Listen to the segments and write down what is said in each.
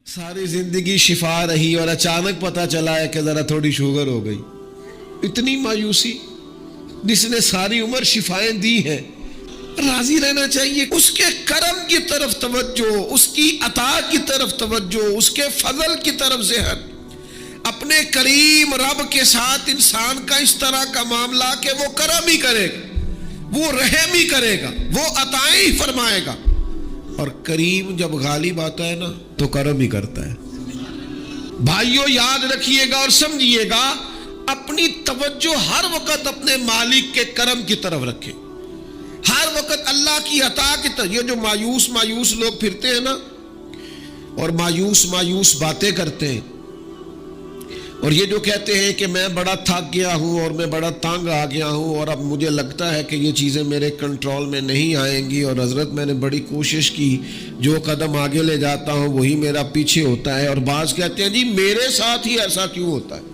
ساری زندگی شفا رہی اور اچانک پتہ چلا ہے کہ ذرا تھوڑی شوگر ہو گئی. اتنی مایوسی جس نے ساری عمر شفائیں دی ہیں. راضی رہنا چاہیے. اس کے کرم کی طرف توجہ, اس کی عطا کی طرف توجہ, اس کے فضل کی طرف ذہن. اپنے کریم رب کے ساتھ انسان کا اس طرح کا معاملہ کہ وہ کرم ہی کرے گا, وہ رحم ہی کرے گا, وہ عطائیں ہی فرمائے گا. اور کریم جب غالب آتا ہے نا تو کرم ہی کرتا ہے. بھائیو یاد رکھیے گا اور سمجھیے گا, اپنی توجہ ہر وقت اپنے مالک کے کرم کی طرف رکھے, ہر وقت اللہ کی عطا کی طرف. یہ جو مایوس لوگ پھرتے ہیں نا اور مایوس باتیں کرتے ہیں, اور یہ جو کہتے ہیں کہ میں بڑا تھک گیا ہوں اور میں بڑا تنگ آ گیا ہوں اور اب مجھے لگتا ہے کہ یہ چیزیں میرے کنٹرول میں نہیں آئیں گی, اور حضرت میں نے بڑی کوشش کی, جو قدم آگے لے جاتا ہوں وہی میرا پیچھے ہوتا ہے. اور بعض کہتے ہیں جی میرے ساتھ ہی ایسا کیوں ہوتا ہے,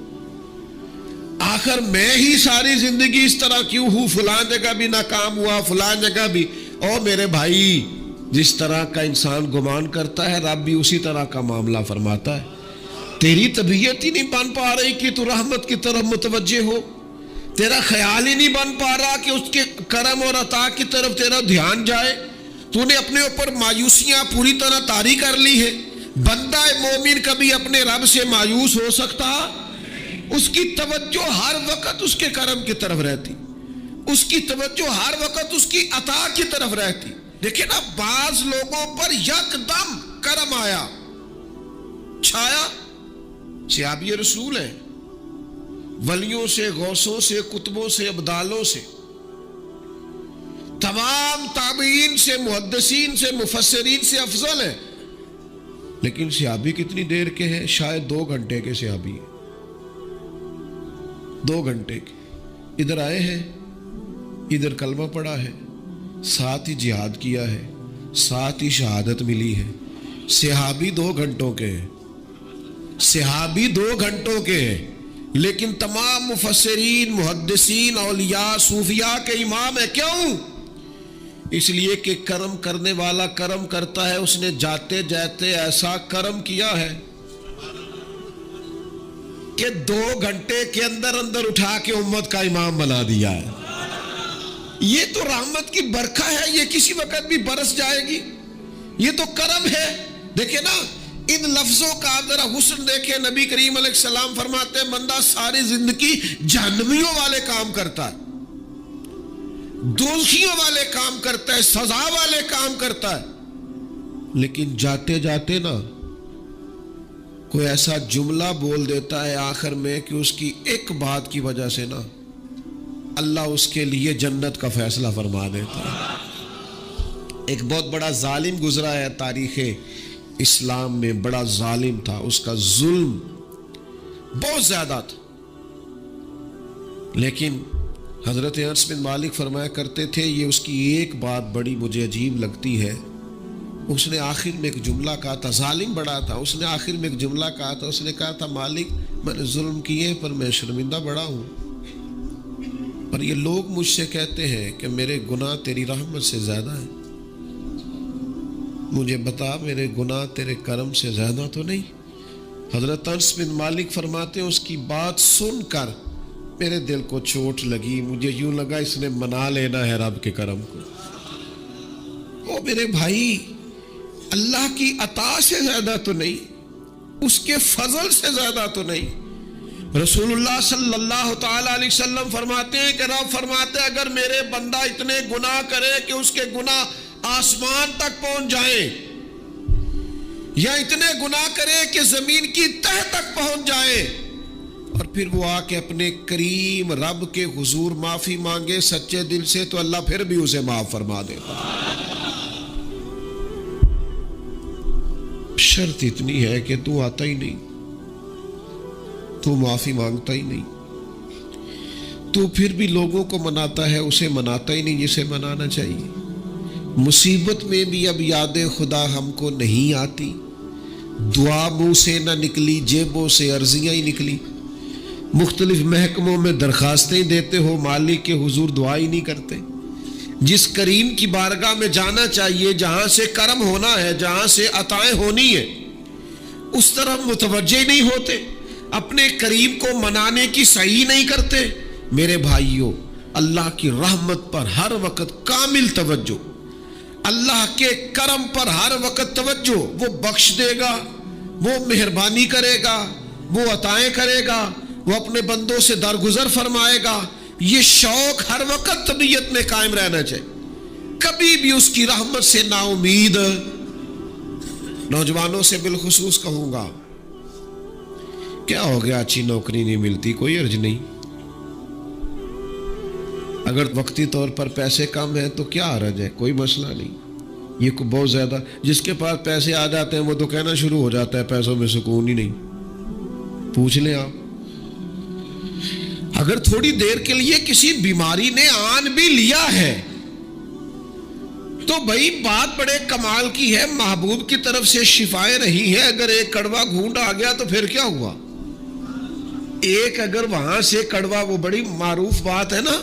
آخر میں ہی ساری زندگی اس طرح کیوں ہوں, فلاں جگہ بھی ناکام ہوا, فلاں جگہ بھی. اور میرے بھائی, جس طرح کا انسان گمان کرتا ہے رب بھی اسی طرح کا معاملہ فرماتا ہے. تیری طبیعت ہی نہیں بن پا رہی کہ تو رحمت کی طرف متوجہ ہو, تیرا خیال ہی نہیں بن پا رہا کہ اس کے کرم اور عطا کی طرف تیرا دھیان جائے. تو نے اپنے اوپر مایوسیاں پوری طرح طاری کر لی ہے. بندہ مومن کبھی اپنے رب سے مایوس ہو سکتا؟ اس کی توجہ ہر وقت اس کے کرم کی طرف رہتی, اس کی توجہ ہر وقت اس کی عطا کی طرف رہتی. دیکھیں نا, بعض لوگوں پر یکدم کرم آیا, چھایا. صحابی رسول ہیں, ولیوں سے, غوثوں سے, کتبوں سے, ابدالوں سے, تمام تابعین سے, محدثین سے, مفسرین سے افضل ہیں. لیکن صحابی کتنی دیر کے ہیں؟ شاید 2 گھنٹے کے صحابی ہیں, 2 گھنٹے کے. ادھر آئے ہیں, ادھر کلمہ پڑھا ہے, ساتھ ہی جہاد کیا ہے, ساتھ ہی شہادت ملی ہے. صحابی 2 گھنٹوں کے ہیں, صحابی 2 گھنٹوں کے ہیں, لیکن تمام مفسرین, محدثین, اولیاء, صوفیاء کے امام ہیں. کیوں؟ اس لیے کہ کرم کرنے والا کرم کرتا ہے. اس نے جاتے جاتے ایسا کرم کیا ہے کہ 2 گھنٹے کے اندر اٹھا کے امت کا امام بنا دیا ہے. یہ تو رحمت کی برکھا ہے, یہ کسی وقت بھی برس جائے گی. یہ تو کرم ہے. دیکھیں نا, ان لفظوں کا ذرا حسن دیکھیں. نبی کریم علیہ السلام فرماتے ہیں بندہ ساری زندگی جہنمیوں والے کام کرتا ہے, دوزخیوں والے کام کرتا ہے, سزا والے کام کرتا ہے, لیکن جاتے جاتے نا کوئی ایسا جملہ بول دیتا ہے آخر میں کہ اس کی ایک بات کی وجہ سے نا اللہ اس کے لیے جنت کا فیصلہ فرما دیتا ہے. ایک بہت بڑا ظالم گزرا ہے تاریخ اسلام میں, بڑا ظالم تھا, اس کا ظلم بہت زیادہ تھا. لیکن حضرت انس بن مالک فرمایا کرتے تھے, یہ اس کی ایک بات بڑی مجھے عجیب لگتی ہے. اس نے آخر میں ایک جملہ کہا تھا, ظالم بڑا تھا, اس نے آخر میں ایک جملہ کہا تھا. اس نے کہا تھا مالک میں نے ظلم کیے پر میں شرمندہ بڑا ہوں, پر یہ لوگ مجھ سے کہتے ہیں کہ میرے گناہ تیری رحمت سے زیادہ ہیں. مجھے بتا میرے گناہ تیرے کرم سے زیادہ تو نہیں؟ حضرت انس بن مالک فرماتے ہیں اس کی بات سن کر میرے دل کو چوٹ لگی. مجھے یوں لگا اس نے منا لینا ہے رب کے کرم کو. او میرے بھائی, اللہ کی عطا سے زیادہ تو نہیں, اس کے فضل سے زیادہ تو نہیں. رسول اللہ صلی اللہ تعالی علیہ وسلم فرماتے ہیں کہ رب فرماتے ہیں اگر میرے بندہ اتنے گناہ کرے کہ اس کے گناہ آسمان تک پہنچ جائیں, یا اتنے گناہ کرے کہ زمین کی تہ تک پہنچ جائے, اور پھر وہ آ کے اپنے کریم رب کے حضور معافی مانگے سچے دل سے, تو اللہ پھر بھی اسے معاف فرما دیتا. شرط اتنی ہے کہ تو آتا ہی نہیں, تو معافی مانگتا ہی نہیں, تو پھر بھی لوگوں کو مناتا ہے, اسے مناتا ہی نہیں جسے منانا چاہیے. مصیبت میں بھی اب یاد خدا ہم کو نہیں آتی, دعا منہ سے نہ نکلی, جیبوں سے عرضیاں ہی نکلی. مختلف محکموں میں درخواستیں دیتے ہو, مالک کے حضور دعا ہی نہیں کرتے. جس کریم کی بارگاہ میں جانا چاہیے, جہاں سے کرم ہونا ہے, جہاں سے عطائیں ہونی ہے, اس طرف متوجہ نہیں ہوتے، اپنے قریب کو منانے کی سعی نہیں کرتے، میرے بھائیوں اللہ کی رحمت پر ہر وقت کامل توجہ، اللہ کے کرم پر ہر وقت توجہ، وہ بخش دے گا، وہ مہربانی کرے گا، وہ عطائیں کرے گا، وہ اپنے بندوں سے درگزر فرمائے گا، یہ شوق ہر وقت طبیعت میں قائم رہنا چاہیے، کبھی بھی اس کی رحمت سے نا امید۔ نوجوانوں سے بالخصوص کہوں گا، کیا ہو گیا اچھی نوکری نہیں ملتی، کوئی عرض نہیں، اگر وقتی طور پر پیسے کم ہیں تو کیا حرج ہے، کوئی مسئلہ نہیں، یہ کو بہت زیادہ جس کے پاس پیسے آ جاتے ہیں وہ تو کہنا شروع ہو جاتا ہے پیسوں میں سکون ہی نہیں، پوچھ لیں آپ، اگر تھوڑی دیر کے لیے کسی بیماری نے آن بھی لیا ہے تو بھائی بات بڑے کمال کی ہے، محبوب کی طرف سے شفائیں رہی ہے، اگر ایک کڑوا گھونٹ آ گیا تو پھر کیا ہوا، ایک اگر وہاں سے کڑوا، وہ بڑی معروف بات ہے نا،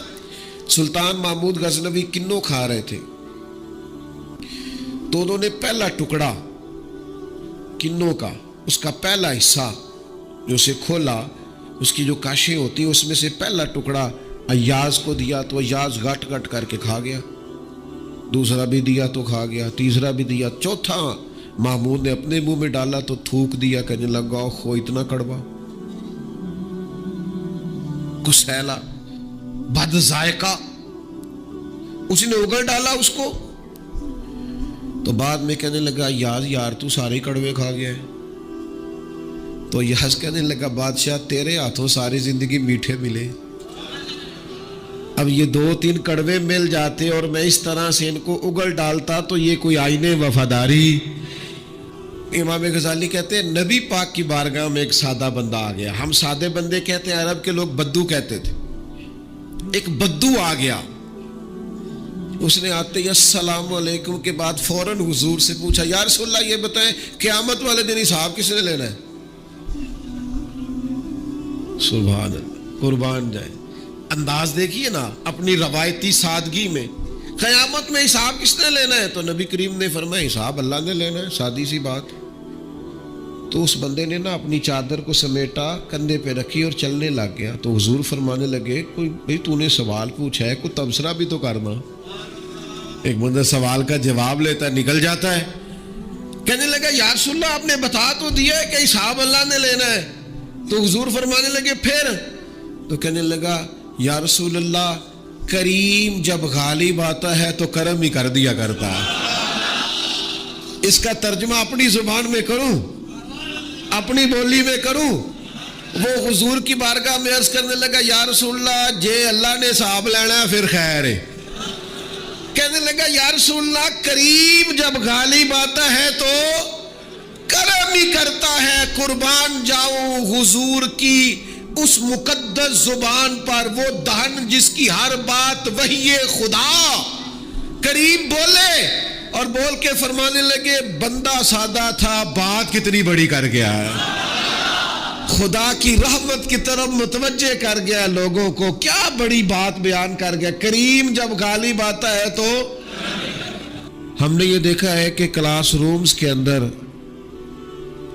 سلطان محمود غزنوی کنو کھا رہے تھے تو انہوں نے پہلا ٹکڑا کنو کا، اس کا پہلا حصہ جو اسے کھولا، اس کی جو کاشیں ہوتی ہیں اس میں سے پہلا ٹکڑا ایاز کو دیا تو ایاز گٹ گٹ کر کے کھا گیا، دوسرا بھی دیا تو کھا گیا، تیسرا بھی دیا، چوتھا محمود نے اپنے منہ میں ڈالا تو تھوک دیا، کہنے لگا خو اتنا کڑوا، کسیلا، بد ذائقہ، اس نے اگل ڈالا اس کو، تو بعد میں کہنے لگا یار تو سارے کڑوے کھا گیا ہے، تو یاز کہنے لگا بادشاہ تیرے ہاتھوں ساری زندگی میٹھے ملے، اب یہ 2-3 کڑوے مل جاتے اور میں اس طرح سے ان کو اگل ڈالتا تو یہ کوئی آئینے وفاداری۔ امام غزالی کہتے ہیں نبی پاک کی بارگاہ میں ایک سادہ بندہ آ گیا، ہم سادے بندے کہتے ہیں، عرب کے لوگ بدو کہتے تھے، ایک بدو آ گیا، اس نے آتے ہی السلام علیکم کے بعد فوراً حضور سے پوچھا یا رسول اللہ یہ بتائیں قیامت والے دن حساب کس نے لینا ہے؟ سبحان اللہ، قربان جائے، انداز دیکھیے نا اپنی روایتی سادگی میں، قیامت میں حساب کس نے لینا ہے؟ تو نبی کریم نے فرمایا حساب اللہ نے لینا ہے، سادی سی بات۔ تو اس بندے نے نا اپنی چادر کو سمیٹا، کندھے پہ رکھی اور چلنے لگ گیا، تو حضور فرمانے لگے کوئی بھئی تو نے سوال پوچھا ہے، کوئی تبصرہ بھی تو کرنا، ایک بندہ سوال کا جواب لیتا ہے نکل جاتا ہے، کہنے لگا یا رسول اللہ آپ نے بتا تو دیا ہے کہ حساب اللہ نے لینا ہے، تو حضور فرمانے لگے پھر، تو کہنے لگا یا رسول اللہ کریم جب غالب آتا ہے تو کرم ہی کر دیا کرتا ہے۔ اس کا ترجمہ اپنی زبان میں کروں، اپنی بولی میں کروں، وہ حضور کی بارگاہ میں عرض کرنے لگا یا رسول اللہ جے اللہ نے حساب لینا ہے پھر خیر ہے، کہنے لگا یا رسول اللہ کریم جب غالب آتا ہے تو کرم ہی کرتا ہے، قربان جاؤں حضور کی اس مقدس زبان پر، وہ دہن جس کی ہر بات وحی خدا، کریم بولے اور بول کے فرمانے لگے بندہ سادہ تھا بات کتنی بڑی کر گیا ہے، خدا کی رحمت کی طرف متوجہ کر گیا لوگوں کو، کیا بڑی بات بیان کر گیا، کریم جب غالب آتا ہے تو۔ ہم نے یہ دیکھا ہے کہ کلاس رومز کے اندر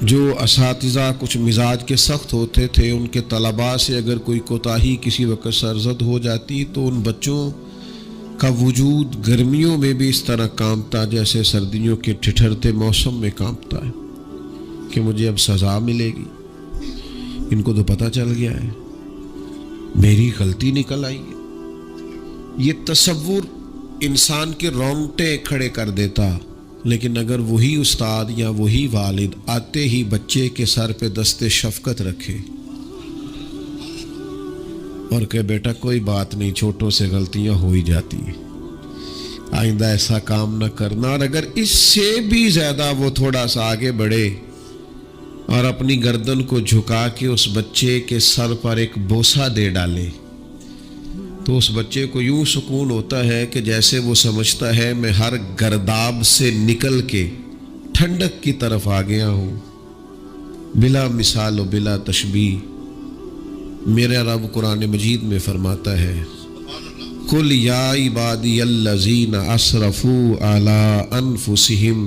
جو اساتذہ کچھ مزاج کے سخت ہوتے تھے، ان کے طلباء سے اگر کوئی کوتاہی کسی وقت سرزد ہو جاتی تو ان بچوں کا وجود گرمیوں میں بھی اس طرح کانپتا جیسے سردیوں کے ٹھٹھرتے موسم میں کانپتا ہے کہ مجھے اب سزا ملے گی، ان کو تو پتہ چل گیا ہے میری غلطی نکل آئی ہے۔ یہ تصور انسان کے رونگٹے کھڑے کر دیتا، لیکن اگر وہی استاد یا وہی والد آتے ہی بچے کے سر پہ دست شفقت رکھے اور کہ بیٹا کوئی بات نہیں، چھوٹوں سے غلطیاں ہو ہی جاتی ہیں، آئندہ ایسا کام نہ کرنا، اور اگر اس سے بھی زیادہ وہ تھوڑا سا آگے بڑھے اور اپنی گردن کو جھکا کے اس بچے کے سر پر ایک بوسہ دے ڈالے تو اس بچے کو یوں سکون ہوتا ہے کہ جیسے وہ سمجھتا ہے میں ہر گرداب سے نکل کے ٹھنڈک کی طرف آ گیا ہوں، بلا مثال و بلا تشبیہ۔ میرا رب قرآن مجید میں فرماتا ہے قُلْ يَا عِبَادِيَ الَّذِينَ أَسْرَفُوا عَلَىٰ أَنفُسِهِمْ،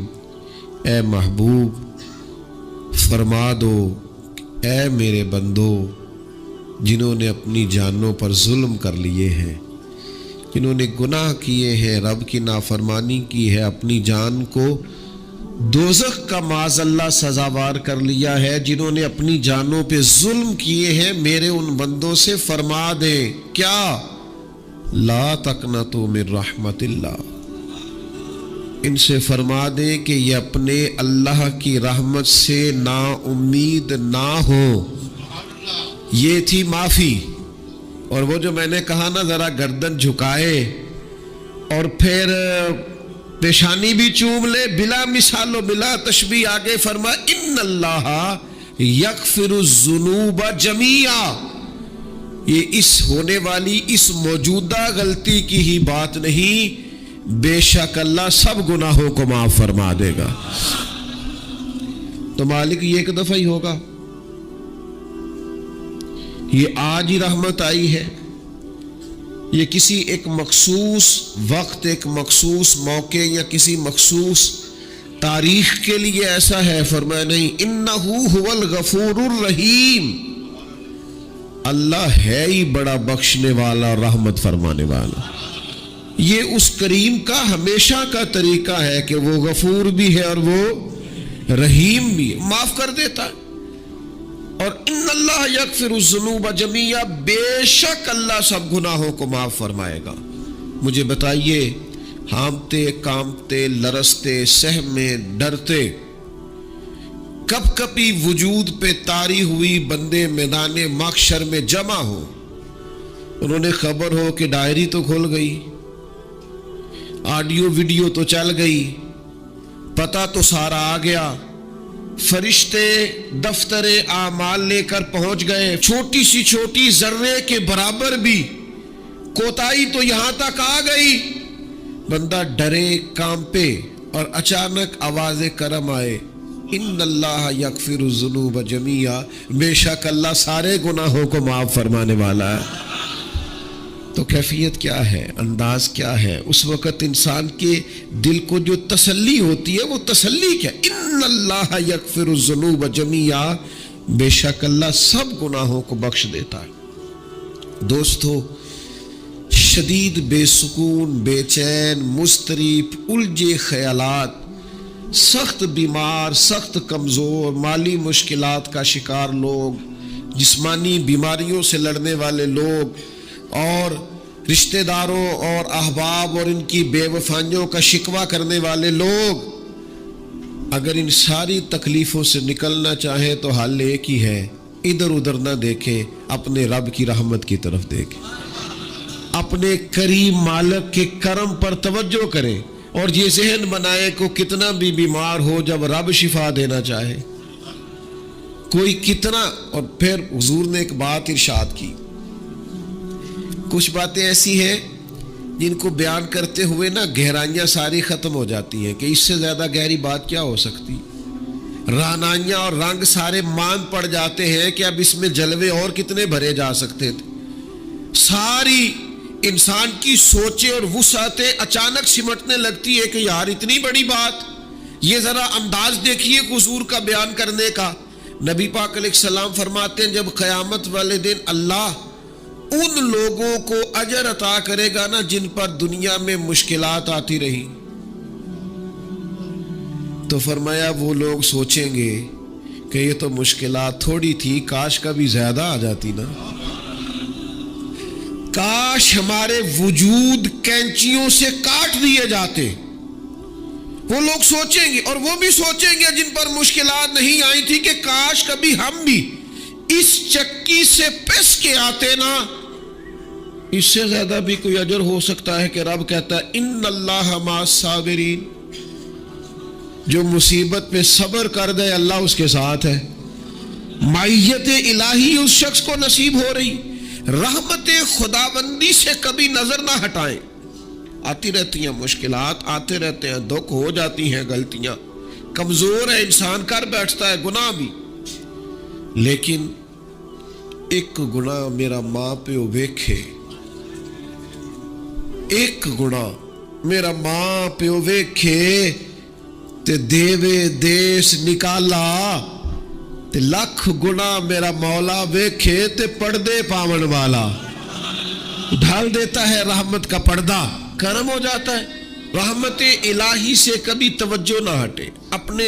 اے محبوب فرما دو اے میرے بندو جنہوں نے اپنی جانوں پر ظلم کر لیے ہیں، جنہوں نے گناہ کیے ہیں، رب کی نافرمانی کی ہے، اپنی جان کو دوزخ کا معاذ اللہ سزاوار کر لیا ہے، جنہوں نے اپنی جانوں پہ ظلم کیے ہیں، میرے ان بندوں سے فرما دیں کیا؟ لا تقنطوا من رحمت اللہ، ان سے فرما دیں کہ یہ اپنے اللہ کی رحمت سے نا امید نہ ہو۔ یہ تھی معافی، اور وہ جو میں نے کہا نا ذرا گردن جھکائے اور پھر پیشانی بھی چوم لے، بلا مثال و بلا تشبیہ آگے فرما ان اللہ یغفر الذنوب جمیعا، یہ اس ہونے والی اس موجودہ غلطی کی ہی بات نہیں، بے شک اللہ سب گناہوں کو معاف فرما دے گا۔ تو مالک یہ ایک دفعہ ہی ہوگا، یہ آج ہی رحمت آئی ہے، یہ کسی ایک مخصوص وقت، ایک مخصوص موقع یا کسی مخصوص تاریخ کے لیے ایسا ہے؟ فرمایا نہیں، انہو هو الغفور الرحیم، اللہ ہے ہی بڑا بخشنے والا اور رحمت فرمانے والا۔ یہ اس کریم کا ہمیشہ کا طریقہ ہے کہ وہ غفور بھی ہے اور وہ رحیم بھی ہے، معاف کر دیتا ہے۔ اور ان اللہ یغفر الذنوب جمیعا، بے شک اللہ سب گناہوں کو معاف فرمائے گا۔ مجھے بتائیے، ہانپتے کانپتے لرزتے سہمے ڈرتے کب کبھی وجود پہ طاری ہوئی بندے میدان محشر میں جمع ہو، انہوں نے خبر ہو کہ ڈائری تو کھل گئی، آڈیو ویڈیو تو چل گئی، پتہ تو سارا آ گیا، فرشتے دفتر اعمال لے کر پہنچ گئے، چھوٹی سی چھوٹی ذرے کے برابر بھی کوتاہی تو یہاں تک آ گئی، بندہ ڈرے کانپے اور اچانک آواز کرم آئے، ان اللہ یغفر الذنوب جمیعا، بے شک اللہ سارے گناہوں کو معاف فرمانے والا ہے۔ تو کیفیت کیا ہے، انداز کیا ہے؟ اس وقت انسان کے دل کو جو تسلی ہوتی ہے وہ تسلی کیا؟ ان اللہ یغفر الذنوب جمیعا، بے شک اللہ سب گناہوں کو بخش دیتا ہے۔ دوستو، شدید بے سکون، بے چین، مضطرب، الجھے خیالات، سخت بیمار، سخت کمزور، مالی مشکلات کا شکار لوگ، جسمانی بیماریوں سے لڑنے والے لوگ، اور رشتہ داروں اور احباب اور ان کی بے وفائیوں کا شکوہ کرنے والے لوگ، اگر ان ساری تکلیفوں سے نکلنا چاہیں تو حل ایک ہی ہے، ادھر ادھر نہ دیکھیں، اپنے رب کی رحمت کی طرف دیکھیں، اپنے کریم مالک کے کرم پر توجہ کریں، اور یہ ذہن بنائیں کہ کتنا بھی بیمار ہو، جب رب شفا دینا چاہے کوئی کتنا۔ اور پھر حضور نے ایک بات ارشاد کی، کچھ باتیں ایسی ہیں جن کو بیان کرتے ہوئے نا گہرائیاں ساری ختم ہو جاتی ہیں کہ اس سے زیادہ گہری بات کیا ہو سکتی، رانائیاں اور رنگ سارے مان پڑ جاتے ہیں کہ اب اس میں جلوے اور کتنے بھرے جا سکتے تھے۔ ساری انسان کی سوچیں اور وسعتیں اچانک سمٹنے لگتی ہے کہ یار اتنی بڑی بات، یہ ذرا انداز دیکھیے حضور کا بیان کرنے کا۔ نبی پاک علیہ السلام فرماتے ہیں جب قیامت والے دن اللہ ان لوگوں کو اجر عطا کرے گا نا جن پر دنیا میں مشکلات آتی رہی، تو فرمایا وہ لوگ سوچیں گے کہ یہ تو مشکلات تھوڑی تھی، کاش کبھی زیادہ آ جاتی نا، کاش ہمارے وجود کینچیوں سے کاٹ دیے جاتے۔ وہ لوگ سوچیں گے، اور وہ بھی سوچیں گے جن پر مشکلات نہیں آئی تھی کہ کاش کبھی ہم بھی اس چکی سے پس کے آتے نا۔ اس سے زیادہ بھی کوئی اجر ہو سکتا ہے کہ رب کہتا ہے ان اللہ مع الصابرین، جو مصیبت پہ صبر کر دے اللہ اس کے ساتھ ہے۔ معیت الہی اس شخص کو نصیب ہو رہی، رحمت خداوندی سے کبھی نظر نہ ہٹائیں۔ آتی رہتی ہیں مشکلات، آتے رہتے ہیں دکھ، ہو جاتی ہیں غلطیاں، کمزور ہے انسان، کر بیٹھتا ہے گناہ بھی، لیکن ایک گناہ میرا ماں پیو ویکھے، ایک گناہ میرا ماں پیو ویکھے تے دیوے دیس نکالا، تے لکھ گنا میرا مولا ویکھے تے پردے پاون والا، ڈھال دیتا ہے رحمت کا پردہ، کرم ہو جاتا ہے۔ رحمت الہی سے کبھی توجہ نہ ہٹے، اپنے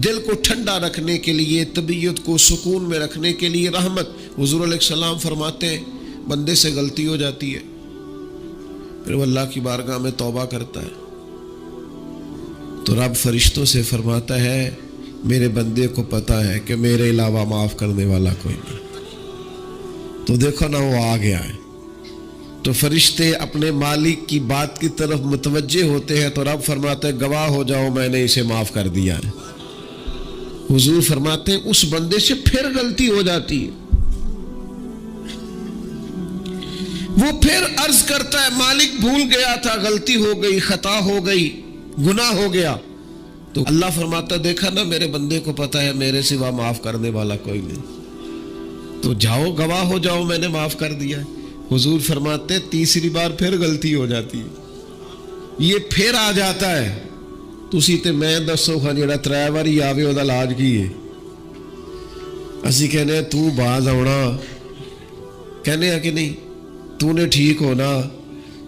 دل کو ٹھنڈا رکھنے کے لیے، طبیعت کو سکون میں رکھنے کے لیے رحمت۔ حضور علیہ السلام فرماتے ہیں بندے سے غلطی ہو جاتی ہے، پھر وہ اللہ کی بارگاہ میں توبہ کرتا ہے تو رب فرشتوں سے فرماتا ہے میرے بندے کو پتہ ہے کہ میرے علاوہ معاف کرنے والا کوئی نہیں، تو دیکھو نا وہ آ گیا ہے۔ تو فرشتے اپنے مالک کی بات کی طرف متوجہ ہوتے ہیں تو رب فرماتا ہے گواہ ہو جاؤ میں نے اسے معاف کر دیا ہے۔ حضور فرماتے ہیں اس بندے سے پھر غلطی ہو جاتی ہے، وہ پھر عرض کرتا ہے مالک بھول گیا تھا، غلطی ہو گئی، خطا ہو گئی، گناہ ہو گیا، تو اللہ فرماتا دیکھا نا میرے بندے کو پتا ہے میرے سوا معاف کرنے والا کوئی نہیں، تو جاؤ گواہ ہو جاؤ میں نے معاف کر دیا ہے۔ حضور فرماتے تیسری بار پھر غلطی ہو جاتی ہے، یہ پھر آ جاتا ہے، تسی تے میں دسو خان جڑا ترے واری آوے او دا علاج کی ہے؟ اسی کہنے ہیں تو باز آنا، کہنے ہیں کہ نہیں تو نے ٹھیک ہونا،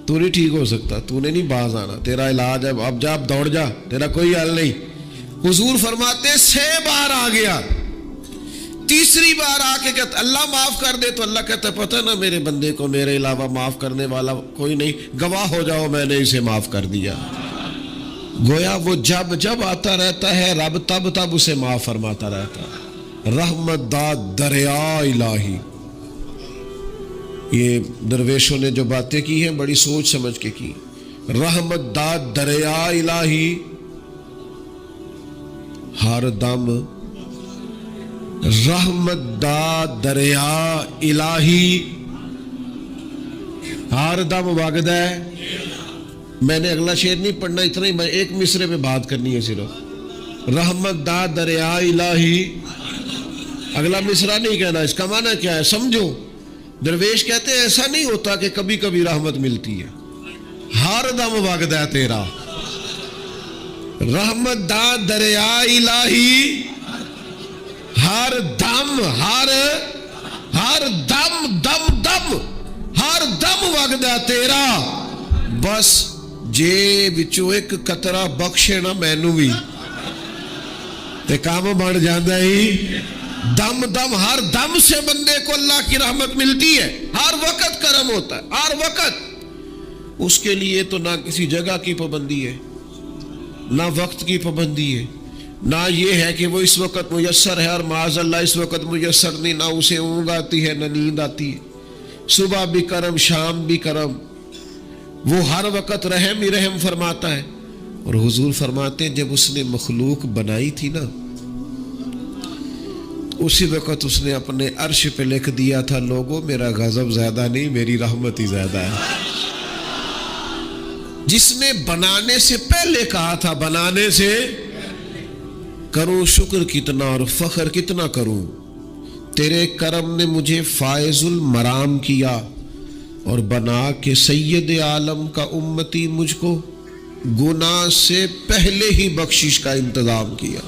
تو نہیں ٹھیک ہو سکتا، تو نے نہیں باز آنا، تیرا علاج ہے، اب جا اب دوڑ جا، تیرا کوئی حل نہیں۔ حضور فرماتے 6 بار آ گیا، تیسری بار آ کے کہتا اللہ معاف کر دے، تو اللہ کہتا پتہ نا میرے بندے کو میرے علاوہ معاف کرنے والا کوئی نہیں، گواہ ہو جاؤ میں نے اسے معاف کر دیا۔ گویا وہ جب جب آتا رہتا ہے رب تب تب اسے معاف فرماتا رہتا ہے۔ رحمت دا دریا الہی، یہ درویشوں نے جو باتیں کی ہیں بڑی سوچ سمجھ کے کی۔ رحمت دا دریا الہی ہر دم، رحمت دا دریا الہی ہر دم وگدا ہے۔ میں نے اگلا شعر نہیں پڑھنا، اتنا ہی میں ایک مصرے پہ بات کرنی ہے صرف۔ رحمت دا دریا الہی، اگلا مصرع نہیں کہنا، اس کا معنی کیا ہے سمجھو۔ درویش کہتے ہیں ایسا نہیں ہوتا کہ کبھی کبھی رحمت ملتی ہے، ہر دم وگدا ہے تیرا۔ رحمت دا دریا الہی ہر دم، ہر دم دم دم ہر دم وگدا تیرا، بس جے وچوں ایک قطرہ بخشے نا مینوں بھی تے کام بن جاندا ہی۔ دم دم ہر دم سے بندے کو اللہ کی رحمت ملتی ہے، ہر وقت کرم ہوتا ہے، ہر وقت۔ اس کے لیے تو نہ کسی جگہ کی پابندی ہے، نہ وقت کی پابندی ہے، نہ یہ ہے کہ وہ اس وقت میسر ہے اور معاذ اللہ اس وقت میسر نہیں، نہ اسے اونگ آتی ہے نہ نیند آتی ہے۔ صبح بھی کرم شام بھی کرم، وہ ہر وقت رحم ہی رحم فرماتا ہے۔ اور حضور فرماتے ہیں جب اس نے مخلوق بنائی تھی نا، اسی وقت اس نے اپنے عرش پہ لکھ دیا تھا لوگوں میرا غضب زیادہ نہیں میری رحمت ہی زیادہ ہے۔ جس نے بنانے سے پہلے کہا تھا بنانے سے کروں شکر کتنا اور فخر کتنا کروں، تیرے کرم نے مجھے فائز المرام کیا اور بنا کے سید عالم کا امتی مجھ کو گناہ سے پہلے ہی بخشش کا انتظام کیا۔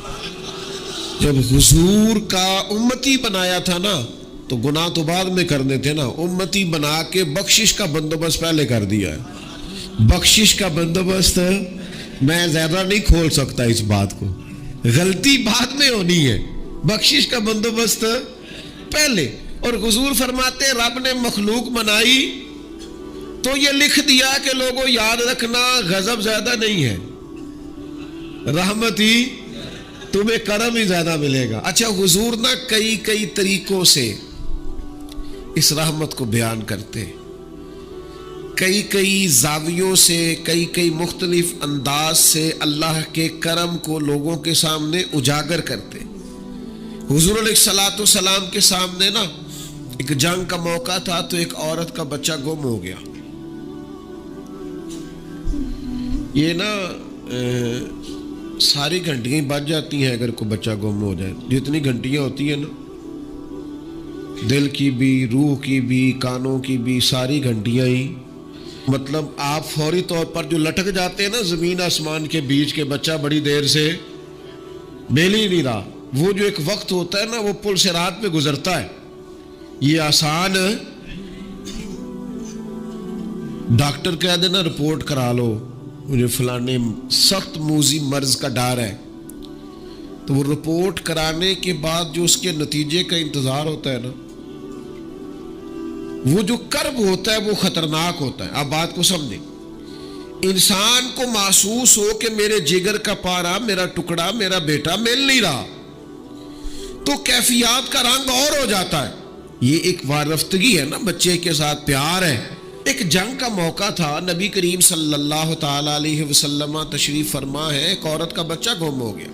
جب حضور کا امتی بنایا تھا نا تو گناہ تو بعد میں کرنے تھے نا، امتی بنا کے بخشش کا بندوبست پہلے کر دیا ہے۔ بخشش کا بندوبست میں زیادہ نہیں کھول سکتا اس بات کو، غلطی بعد میں ہونی ہے، بخشش کا بندوبست پہلے۔ اور حضور فرماتے رب نے مخلوق بنائی تو یہ لکھ دیا کہ لوگوں یاد رکھنا غضب زیادہ نہیں ہے، رحمت ہی تمہیں کرم ہی زیادہ ملے گا۔ اچھا حضور نا کئی طریقوں سے اس رحمت کو بیان کرتے، کئی زاویوں سے، کئی مختلف انداز سے اللہ کے کرم کو لوگوں کے سامنے اجاگر کرتے۔ حضور علیہ الصلوۃ والسلام کے سامنے نا ایک جنگ کا موقع تھا تو ایک عورت کا بچہ گم ہو گیا۔ یہ نا ساری گھنٹیاں بج جاتی ہیں اگر کوئی بچہ گم ہو جائے، جتنی گھنٹیاں ہوتی ہیں نا، دل کی بھی، روح کی بھی، کانوں کی بھی، ساری گھنٹیاں ہی، مطلب آپ فوری طور پر جو لٹک جاتے ہیں نا زمین آسمان کے بیچ کے، بچہ بڑی دیر سے مل ہی نہیں رہا، وہ جو ایک وقت ہوتا ہے نا وہ پل سے رات میں گزرتا ہے، یہ آسان ڈاکٹر کہہ دینا رپورٹ کرا لو مجھے فلانے سخت موذی مرض کا ڈر ہے، تو وہ رپورٹ کرانے کے بعد جو اس کے نتیجے کا انتظار ہوتا ہے نا، وہ جو کرب ہوتا ہے وہ خطرناک ہوتا ہے۔ آپ بات کو سمجھیں، انسان کو محسوس ہو کہ میرے جگر کا پارا، میرا ٹکڑا، میرا بیٹا مل نہیں رہا، تو کیفیات کا رنگ اور ہو جاتا ہے۔ یہ ایک وارفتگی ہے نا، بچے کے ساتھ پیار ہے۔ ایک جنگ کا موقع تھا، نبی کریم صلی اللہ تعالی علیہ وسلم تشریف فرما ہے، ایک عورت کا بچہ گم ہو گیا،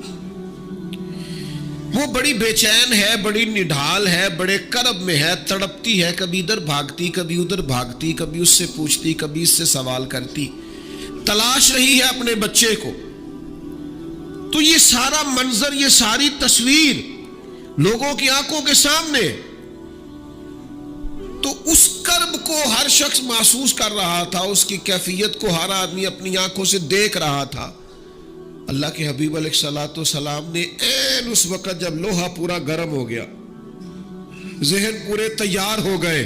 وہ بڑی بے چین ہے، بڑی نڈھال ہے، بڑے کرب میں ہے، تڑپتی ہے، کبھی ادھر بھاگتی کبھی ادھر بھاگتی، کبھی اس سے پوچھتی کبھی اس سے سوال کرتی، تلاش رہی ہے اپنے بچے کو۔ تو یہ سارا منظر، یہ ساری تصویر لوگوں کی آنکھوں کے سامنے، تو اس کرب کو ہر شخص محسوس کر رہا تھا، اس کی کیفیت کو ہر آدمی اپنی آنکھوں سے دیکھ رہا تھا۔ اللہ کے حبیب علیہ الصلوۃ والسلام نے عین اس وقت جب لوہا پورا گرم ہو گیا، ذہن پورے تیار ہو گئے،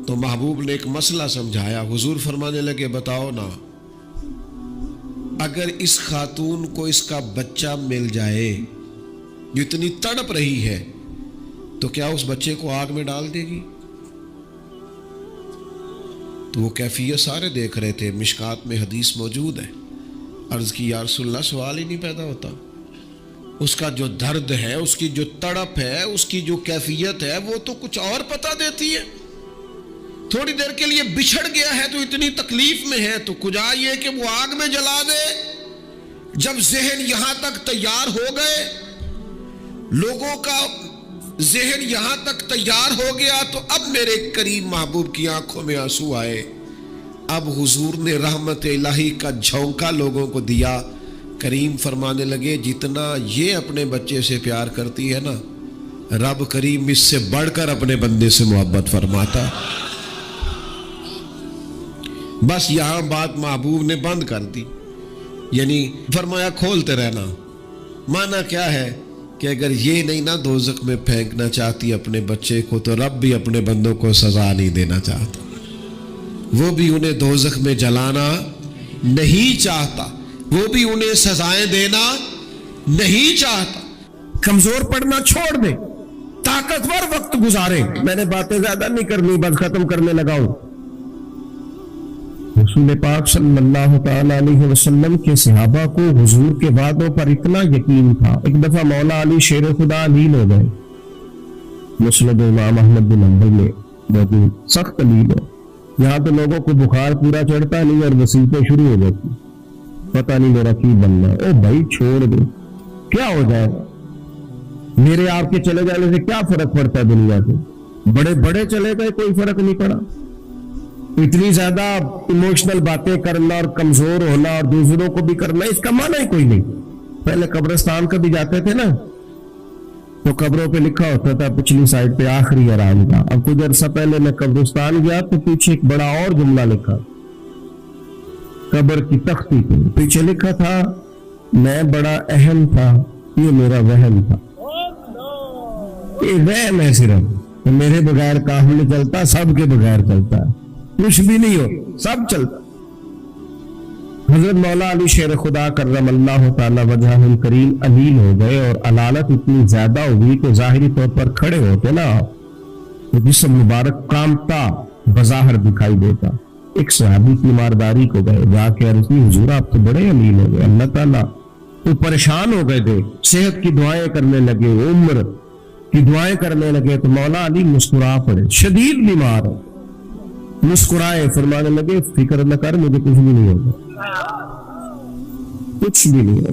تو محبوب نے ایک مسئلہ سمجھایا۔ حضور فرمانے لگے بتاؤ نا، اگر اس خاتون کو اس کا بچہ مل جائے جو اتنی تڑپ رہی ہے، تو کیا اس بچے کو آگ میں ڈال دے گی؟ تو وہ کیفیت سارے دیکھ رہے تھے، مشکات میں حدیث موجود ہے۔ عرض کی یا رسول اللہ، سوال ہی نہیں پیدا ہوتا، اس کا جو درد ہے، اس کی جو تڑپ ہے، اس کی جو کیفیت ہے، وہ تو کچھ اور پتہ دیتی ہے۔ تھوڑی دیر کے لیے بچھڑ گیا ہے تو اتنی تکلیف میں ہے، تو کجا یہ کہ وہ آگ میں جلا دے۔ جب ذہن یہاں تک تیار ہو گئے، لوگوں کا ذہن یہاں تک تیار ہو گیا، تو اب میرے کریم محبوب کی آنکھوں میں آنسو آئے۔ اب حضور نے رحمت الہی کا جھونکا لوگوں کو دیا۔ کریم فرمانے لگے جتنا یہ اپنے بچے سے پیار کرتی ہے نا، رب کریم اس سے بڑھ کر اپنے بندے سے محبت فرماتا ہے۔ بس یہاں بات محبوب نے بند کر دی، یعنی فرمایا کھولتے رہنا۔ معنی کیا ہے کہ اگر یہ نہیں نہ دوزخ میں پھینکنا چاہتی اپنے بچے کو، تو رب بھی اپنے بندوں کو سزا نہیں دینا چاہتا، وہ بھی انہیں دوزخ میں جلانا نہیں چاہتا، وہ بھی انہیں سزائیں دینا نہیں چاہتا۔ کمزور پڑنا چھوڑ دے، طاقتور وقت گزارے۔ میں نے باتیں زیادہ نہیں کرنی، بس ختم کرنے لگا ہوں۔ رسول پاک صلی اللہ تعالی علیہ وسلم کے صحابہ کو حضور کے وعدوں پر اتنا یقین تھا، ایک دفعہ مولا علی شیر خدا لیل ہو گئے، مسند امام احمد بن حنبل میں موجود، سخت لیل ہو، یہاں تو لوگوں کو بخار پورا چڑھتا نہیں اور وسیلتیں شروع ہو جاتی، پتہ نہیں میرا کی بننا ہے۔ او بھائی چھوڑ دے، کیا ہو جائے گا، میرے آپ کے چلے جانے سے کیا فرق پڑتا ہے دنیا سے، بڑے بڑے چلے گئے کوئی فرق نہیں پڑا۔ اتنی زیادہ ایموشنل باتیں کرنا اور کمزور ہونا اور دوسروں کو بھی کرنا، اس کا معنی ہی کوئی نہیں۔ پہلے قبرستان کبھی جاتے تھے نا، تو قبروں پہ لکھا ہوتا تھا پچھلی سائڈ پہ آخری آرام کا۔ اب کچھ عرصہ پہلے میں قبرستان گیا تو پیچھے ایک بڑا اور جملہ لکھا، قبر کی تختی پہ پیچھے لکھا تھا، میں بڑا اہم تھا، یہ میرا وہم تھا۔ یہ وہم ہے صرف، میرے بغیر کام نہیں چلتا، سب کے بغیر چلتا ہے، کچھ بھی نہیں ہو، سب چلتا۔ حضرت مولا علی شیر خدا کرم اللہ تعالی وجہہ الکریم علیل ہو گئے، اور علالت اتنی زیادہ ہوئی کہ ظاہری طور پر کھڑے ہوتے نا تو جسم مبارک کامتا بظاہر دکھائی دیتا۔ ایک صحابی کی مارداری کو گئے، جا کے عرض کی حضور آپ تو بڑے علیل ہو گئے، اللہ تعالیٰ تو پریشان ہو گئے تھے، صحت کی دعائیں کرنے لگے، عمر کی دعائیں کرنے لگے، تو مولا علی مسکرا پڑے، شدید بیمار ہے، مسکرائے، فرمانے لگے فکر نہ کر، مجھے کچھ بھی نہیں ہوگا، کچھ بھی نہیں ہوگا۔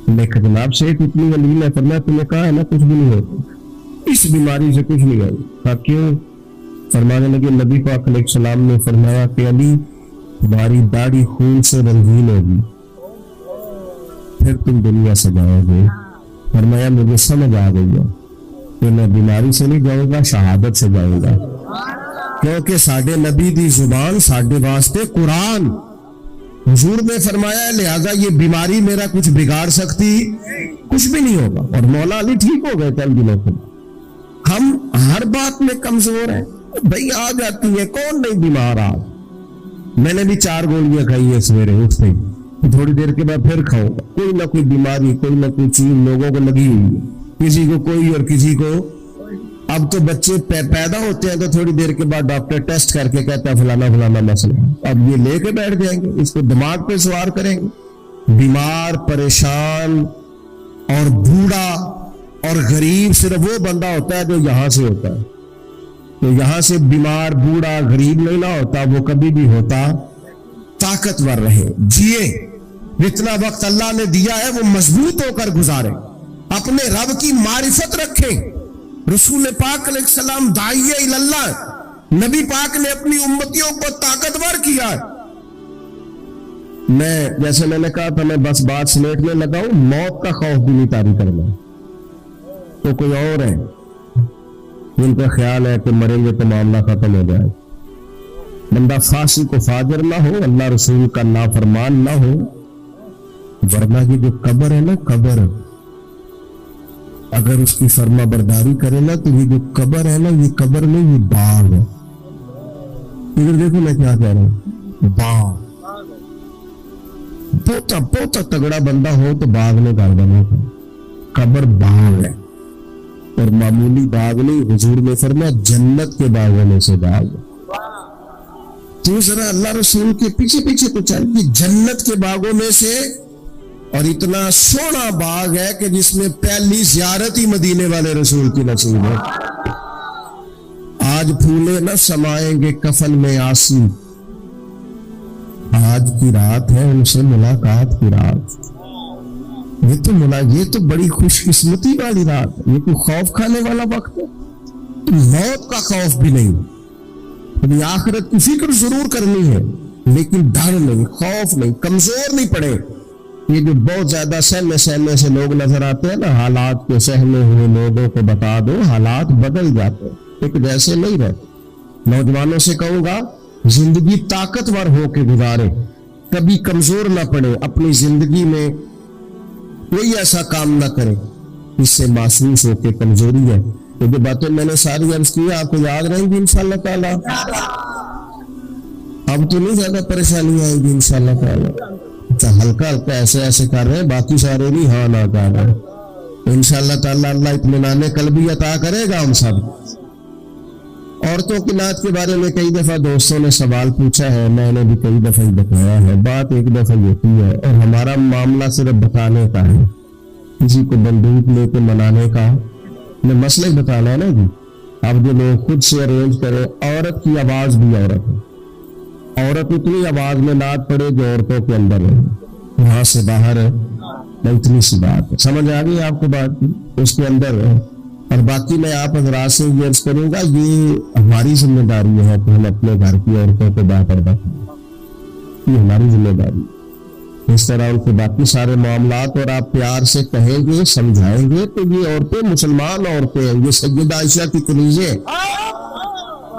میں کہا جناب صحت اتنی علیل ہے، فرمایا تمہیں کہا ہے نا کچھ بھی نہیں ہوگا، اس بیماری سے کچھ نہیں ہوگا۔ کہا کیوں؟ فرمانے لگے نبی پاک علیہ السلام نے فرمایا کہ علی تمہاری داڑھی خون سے رنگین ہوگی، پھر تم دنیا سے جاؤ گے۔ فرمایا مجھے سمجھ آ گئی ہے کہ میں بیماری سے نہیں جاؤں گا، شہادت سے جاؤں گا، کیونکہ ساڈے نبی دی زبان ساڈے واسطے قرآن، حضور نے فرمایا لہذا یہ بیماری میرا کچھ بگاڑ سکتی کچھ بھی نہیں ہوگا. اور مولا علی ٹھیک ہو گئے چند دنوں سے. ہم ہر بات میں کمزور ہیں بھائی, آ جاتی ہے, کون نہیں بیمار. آج میں نے بھی 4 گولیاں کھائی ہے سویرے اٹھتے ہی, تھوڑی دیر کے بعد پھر کھاؤں گا. کوئی نہ کوئی بیماری, کوئی نہ کوئی چیز لوگوں کو لگی ہوئی ہے, کسی کو کوئی اور کسی کو. اب تو بچے پیدا ہوتے ہیں تو تھوڑی دیر کے بعد ڈاکٹر ٹیسٹ کر کے کہتا ہے فلانا فلانا مسئلہ. اب یہ لے کے بیٹھ جائیں گے, اس کو دماغ پہ سوار کریں گے. بیمار, پریشان اور بوڑھا اور غریب صرف وہ بندہ ہوتا ہے جو یہاں سے ہوتا ہے. تو یہاں سے بیمار, بوڑھا, غریب نہیں نہ ہوتا, وہ کبھی بھی ہوتا طاقتور رہے, جیے. جتنا وقت اللہ نے دیا ہے وہ مضبوط ہو کر گزارے, اپنے رب کی معرفت رکھیں. رسول پاک علیہ السلام داعیہ اللہ, نبی پاک نے اپنی امتیوں کو طاقتور کیا. میں جیسے میں نے کہا تھا میں بس بات سمیٹنے لگا ہوں, موت کا خوف بھی نہیں طاری کرنا. تو کوئی اور ہے جن کا خیال ہے کہ مریں گے تو معاملہ ختم ہو جائے. بندہ فاسق و فاجر نہ ہو, اللہ رسول کا نافرمان نہ ہو, ورنہ کی جو قبر ہے نا, قبر اگر اس کی فرما برداری کرے نا تو یہ جو قبر ہے نا, یہ قبر نہیں, یہ باغ ہے. ادھر دیکھو میں کیا کہہ رہا ہوں, باغ. بہت تگڑا بندہ ہو تو باغ میں گھر بنا تھا. قبر باغ ہے, اور معمولی باغ نہیں. حضور نے فرمایا جنت کے باغوں میں سے باغ. تو ذرا اللہ رسول کے پیچھے پیچھے تو چل, جنت کے باغوں میں سے. اور اتنا سونا باغ ہے کہ جس میں پہلی زیارت ہی مدینے والے رسول کی نصیب ہے. آج پھولے نہ سمائیں گے کفن میں آسی, آج کی رات ہے ان سے ملاقات کی رات. یہ تو بڑی خوش قسمتی والی رات ہے. یہ کوئی خوف کھانے والا وقت ہے. موت کا خوف بھی نہیں, ابھی آخرت کی فکر ضرور کرنی ہے, لیکن ڈر نہیں, خوف نہیں, کمزور نہیں پڑے. یہ جو بہت زیادہ سہنے سے لوگ نظر آتے ہیں نا, حالات کے سہنے ہوئے لوگوں کو بتا دو, حالات بدل جاتے ہیں, ایک جیسے نہیں رہتے. نوجوانوں سے کہوں گا زندگی طاقتور ہو کے گزارے, کبھی کمزور نہ پڑے. اپنی زندگی میں کوئی ایسا کام نہ کرے اس سے محسوس ہو کے کمزوری ہے. تو جو باتیں میں نے ساری عرض کی آپ کو یاد رہیں گی انشاءاللہ تعالی. اب تو نہیں زیادہ پریشانی آئے گی انشاءاللہ تعالی. ہلکا ہلکا ایسے کر رہے ہیں, باقی سارے نہیں ہاں نہ کر رہے. انشاءاللہ تعالی اللہ اطمینان قلبی عطا کرے گا ہم سب. عورتوں کی نعت کے بارے میں کئی دفعہ دوستوں نے سوال پوچھا ہے, میں نے بھی کئی دفعہ بتایا ہے. بات ایک دفعہ ہوتی ہے اور ہمارا معاملہ صرف بتانے کا ہے, کسی کو بندوق لے کے منانے کا. میں مسئلہ ہی بتانا ہے نا جی. اب جو لوگ خود سے ارینج کرے, عورت کی آواز بھی عورت ہے. عورت اتنی آواز میں نعت پڑے جو عورتوں کے اندر ہے, وہاں سے باہر ہے. اتنی سی بات ہے, سمجھ آ گئی آپ کو بات کی, اس کے اندر ہے. اور باقی میں آپ حضرات سے یہ عرض کروں گا, یہ ہماری ذمہ داری ہے کہ ہم اپنے گھر کی عورتوں کو باپردہ کریں. یہ ہماری ذمہ داری ہے. اس طرح ان کے باقی سارے معاملات اور آپ پیار سے کہیں گے, سمجھائیں گے تو یہ عورتیں مسلمان عورتیں ہیں. یہ سیدہ عائشہ کی کنیزیں,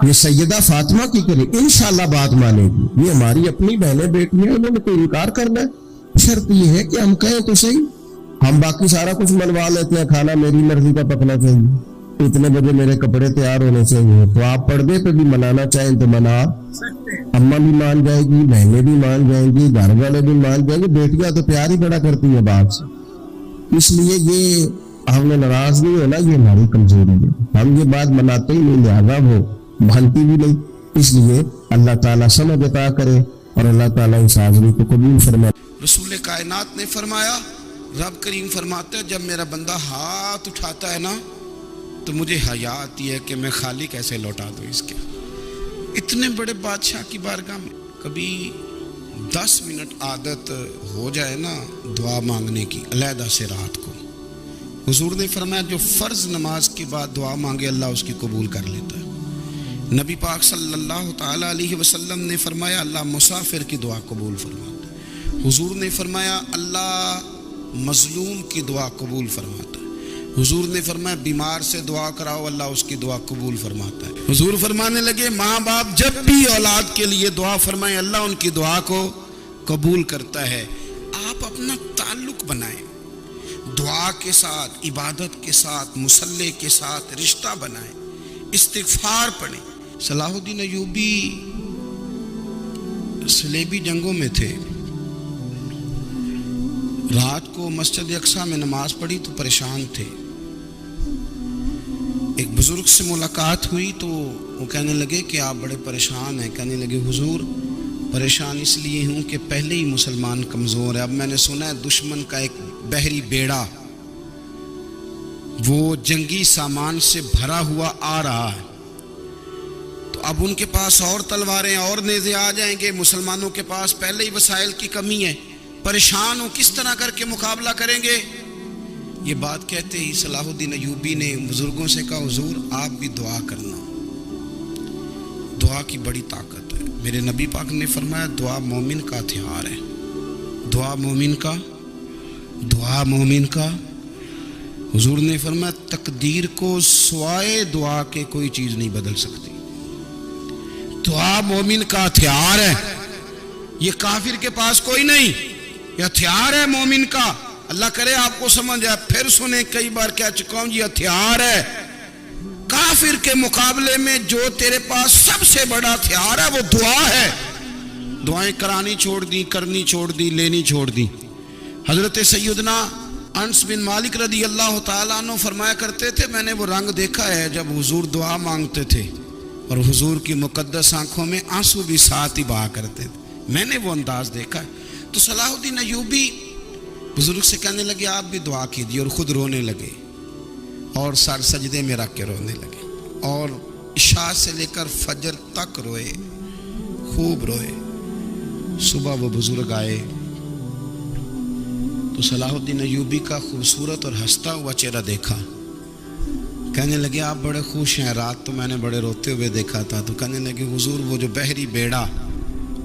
یہ سیدہ فاطمہ کی کنیز انشاءاللہ بات مانے گی. یہ ہماری اپنی بہنیں بیٹی ہیں, انہوں نے کوئی انکار کرنا ہے. شرط یہ ہے کہ ہم کہیں تو صحیح. ہم باقی سارا کچھ منوا لیتے ہیں, کھانا میری مرضی کا پکنا چاہیے, اتنے بجے میرے کپڑے تیار ہونے چاہیے. تو آپ پردے پہ بھی منانا چاہیں تو منا, اماں بھی مان جائے گی, بہنیں بھی مان جائیں گی, گھر والے بھی مان جائیں گے. بیٹیاں تو پیار ہی بڑا کرتی ہے باپ سے. اس لیے یہ ہم نے ناراض نہیں ہونا, یہ ہماری کمزوری ہے. ہم یہ بات مناتے ہی نہیں, لہذا وہ بھانتی بھی نہیں. اس لیے اللہ تعالیٰ سمجھ عطا کرے اور اللہ تعالیٰ اس حاضری کو قبول فرمائے. رسول کائنات نے فرمایا, رب کریم فرماتا ہے جب میرا بندہ ہاتھ اٹھاتا ہے نا تو مجھے حیا آتی ہے کہ میں خالی کیسے لوٹا دوں اس کے. اتنے بڑے بادشاہ کی بارگاہ میں کبھی 10 منٹ عادت ہو جائے نا دعا مانگنے کی, علیحدہ سے رات کو. حضور نے فرمایا جو فرض نماز کے بعد دعا مانگے اللہ اس کی قبول کر لیتا ہے. نبی پاک صلی اللہ تعالی علیہ وسلم نے فرمایا اللہ مسافر کی دعا قبول فرماتا ہے. حضور نے فرمایا اللہ مظلوم کی دعا قبول فرماتا ہے. حضور نے فرمایا بیمار سے دعا کراؤ اللہ اس کی دعا قبول فرماتا ہے. حضور فرمانے لگے ماں باپ جب بھی اولاد کے لیے دعا فرمائیں اللہ ان کی دعا کو قبول کرتا ہے. آپ اپنا تعلق بنائیں دعا کے ساتھ, عبادت کے ساتھ, مصلی کے ساتھ رشتہ بنائیں, استغفار پڑھیں. صلاح الدین ایوبی صلیبی جنگوں میں تھے. رات کو مسجد اقصی میں نماز پڑھی تو پریشان تھے. ایک بزرگ سے ملاقات ہوئی تو وہ کہنے لگے کہ آپ بڑے پریشان ہیں. کہنے لگے حضور پریشان اس لیے ہوں کہ پہلے ہی مسلمان کمزور ہے. اب میں نے سنا ہے دشمن کا ایک بحری بیڑا وہ جنگی سامان سے بھرا ہوا آ رہا ہے, تو اب ان کے پاس اور تلواریں اور نیزے آ جائیں گے. مسلمانوں کے پاس پہلے ہی وسائل کی کمی ہے, پریشان ہوں کس طرح کر کے مقابلہ کریں گے. یہ بات کہتے ہی صلاح الدین ایوبی نے بزرگوں سے کہا حضور آپ بھی دعا کرنا, دعا کی بڑی طاقت ہے. میرے نبی پاک نے فرمایا دعا مومن کا ہتھیار ہے. دعا مومن کا حضور نے فرمایا تقدیر کو سوائے دعا کے کوئی چیز نہیں بدل سکتی. دعا مومن کا ہتھیار ہے, یہ کافر کے پاس کوئی نہیں, یہ ہتھیار ہے مومن کا. اللہ کرے آپ کو سمجھ آئے. پھر سنیں, کئی بار کہہ چکا ہوں یہ ہتھیار ہے. کافر کے مقابلے میں جو تیرے پاس سب سے بڑا ہتھیار ہے وہ دعا ہے. دعائیں کرانی چھوڑ دی, کرنی چھوڑ دی, لینی چھوڑ دی. حضرت سیدنا انس بن مالک رضی اللہ تعالیٰ عنہ فرمایا کرتے تھے میں نے وہ رنگ دیکھا ہے جب حضور دعا مانگتے تھے اور حضور کی مقدس آنکھوں میں آنسو بھی ساتھ ہی بہا کرتے تھے. میں نے وہ انداز دیکھا ہے. تو صلاح الدین ایوبی بزرگ سے کہنے لگے آپ بھی دعا کیجیے, اور خود رونے لگے اور سر سجدے میں رکھ کے رونے لگے, اور عشاء سے لے کر فجر تک روئے, خوب روئے. صبح وہ بزرگ آئے تو صلاح الدین ایوبی کا خوبصورت اور ہنستا ہوا چہرہ دیکھا. کہنے لگے آپ بڑے خوش ہیں, رات تو میں نے بڑے روتے ہوئے دیکھا تھا. تو کہنے لگے حضور وہ جو بحری بیڑا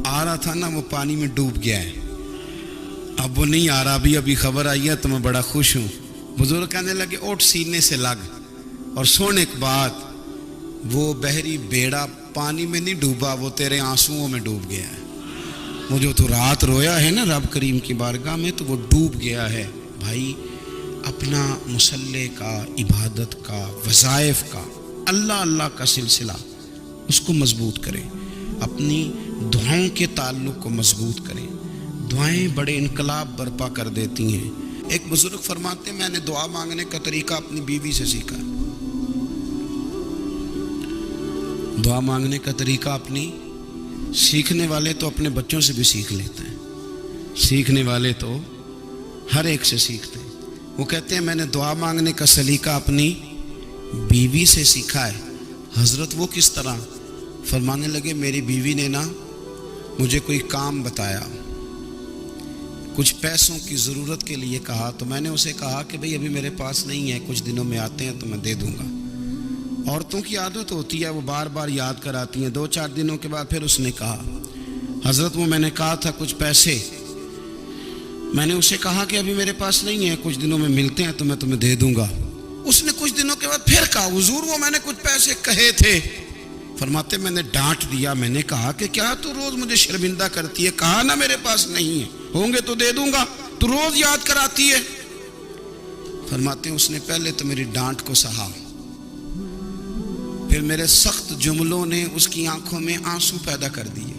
آ رہا تھا نا وہ پانی میں ڈوب گیا ہے, اب وہ نہیں آ رہا, ابھی خبر آئی ہے تو میں بڑا خوش ہوں. بزرگ کہنے لگے اوٹ سینے سے لگ اور سن ایک بات, وہ بحری بیڑا پانی میں نہیں ڈوبا, وہ تیرے آنسوؤں میں ڈوب گیا ہے. وہ جو تو رات رویا ہے نا رب کریم کی بارگاہ میں تو وہ ڈوب گیا ہے. بھائی اپنا مصلی کا, عبادت کا, وظائف کا, اللہ کا سلسلہ اس کو مضبوط کریں, اپنی دعاؤں کے تعلق کو مضبوط کریں. دعائیں بڑے انقلاب برپا کر دیتی ہیں. ایک بزرگ فرماتے ہیں میں نے دعا مانگنے کا طریقہ اپنی بیوی سے سیکھا. دعا مانگنے کا طریقہ اپنی, سیکھنے والے تو اپنے بچوں سے بھی سیکھ لیتے ہیں, سیکھنے والے تو ہر ایک سے سیکھتے ہیں. وہ کہتے ہیں میں نے دعا مانگنے کا سلیقہ اپنی بیوی سے سیکھا ہے. حضرت وہ کس طرح؟ فرمانے لگے میری بیوی نے نا مجھے کوئی کام بتایا, کچھ پیسوں کی ضرورت کے لیے کہا, تو میں نے اسے کہا کہ بھئی ابھی میرے پاس نہیں ہے, کچھ دنوں میں آتے ہیں تو میں دے دوں گا. عورتوں کی عادت ہوتی ہے وہ بار بار یاد کراتی ہیں. 2-4 دنوں کے بعد پھر اس نے کہا حضرت وہ میں نے کہا تھا کچھ پیسے, میں نے اسے کہا کہ ابھی میرے پاس نہیں ہے, کچھ دنوں میں ملتے ہیں تو میں تمہیں دے دوں گا. اس نے کچھ دنوں کے بعد پھر کہا حضور وہ میں نے کچھ پیسے کہے تھے. فرماتے میں نے ڈانٹ دیا, میں نے کہا کہ کیا تو روز مجھے شرمندہ کرتی ہے, کہا نا میرے پاس نہیں ہے, ہوں گے تو دے دوں گا, تو روز یاد کراتی ہے. فرماتے اس نے پہلے تو میری ڈانٹ کو سہا, پھر میرے سخت جملوں نے اس کی آنکھوں میں آنسو پیدا کر دیے,